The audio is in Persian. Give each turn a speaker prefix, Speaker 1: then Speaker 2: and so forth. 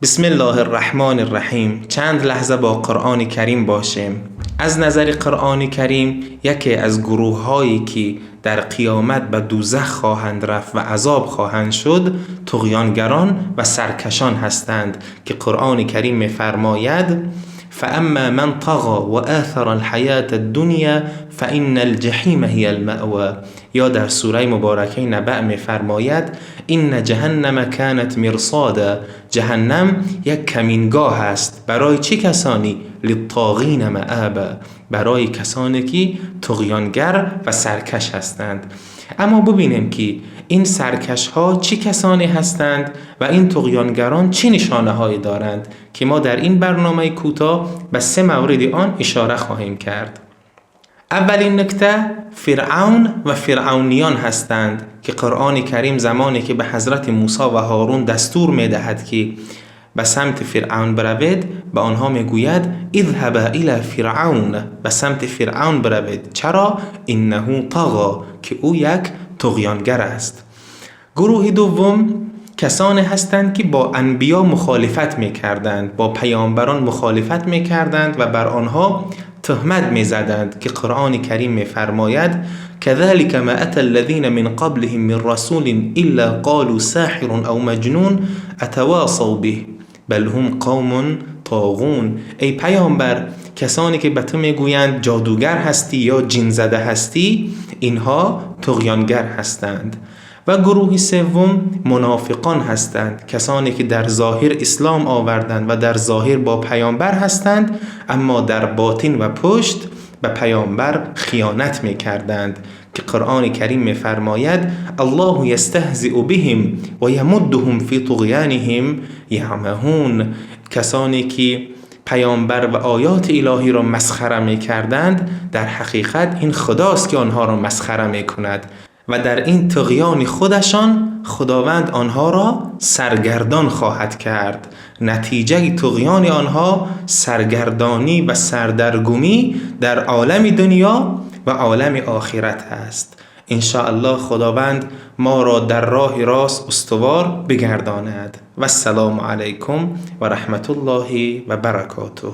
Speaker 1: بسم الله الرحمن الرحیم. چند لحظه با قرآن کریم باشیم. از نظر قرآن کریم یکی از گروه هایی که در قیامت به دوزخ خواهند رفت و عذاب خواهند شد طغیانگران و سرکشان هستند که قرآن کریم می‌فرماید فاما من طغى و آثر الحیاة الدنیا فإن الجحیم هی المأوى. یا در سوره مبارکه نبأ می‌فرماید این جهنم کانت مرصادا. جهنم یک کمینگاه است. برای چه کسانی؟ للطاغین مآبا. برای کسانی که طغیانگر و سرکش هستند. اما ببینیم که این سرکش ها چه کسانی هستند و این طغیانگران چه نشانه هایی دارند که ما در این برنامه کوتاه به 3 مورد آن اشاره خواهیم کرد. اولین نکته فرعون و فرعونیان هستند که قرآن کریم زمانی که به حضرت موسی و هارون دستور می‌دهد که به سمت فرعون بروید به آنها میگوید اذهبا الی فرعون، به سمت فرعون بروید. چرا؟ انه طغى، که او یک طغیانگر است. گروه دوم کسانی هستند که با انبیا مخالفت میکردند، با پیامبران مخالفت میکردند و بر آنها تهمت میزدند که قرآن کریم میفرماید كذلك ما اتى الذين من قبلهم من رسول الا قالوا ساحر او مجنون اتواصوا به بل هم قوم طاغون. ای پیامبر، کسانی که به تو میگویند جادوگر هستی یا جن زده هستی اینها طغیانگر هستند. و گروه سوم منافقان هستند، کسانی که در ظاهر اسلام آوردند و در ظاهر با پیامبر هستند اما در باطن و پشت به پیامبر خیانت میکردند که قرآن کریم میفرماید الله یستهزئ بهم و یمدهم فی طغیانهم یعمهون. کسانی که پیامبر و آیات الهی را مسخره میکردند در حقیقت این خداست که آنها را مسخره میکند و در این طغیان خودشان خداوند آنها را سرگردان خواهد کرد. نتیجه طغیان آنها سرگردانی و سردرگمی در عالم دنیا و عالم آخرت است. انشاءالله خداوند ما را در راه راست استوار بگرداند. و السلام علیکم و رحمت الله و برکاته.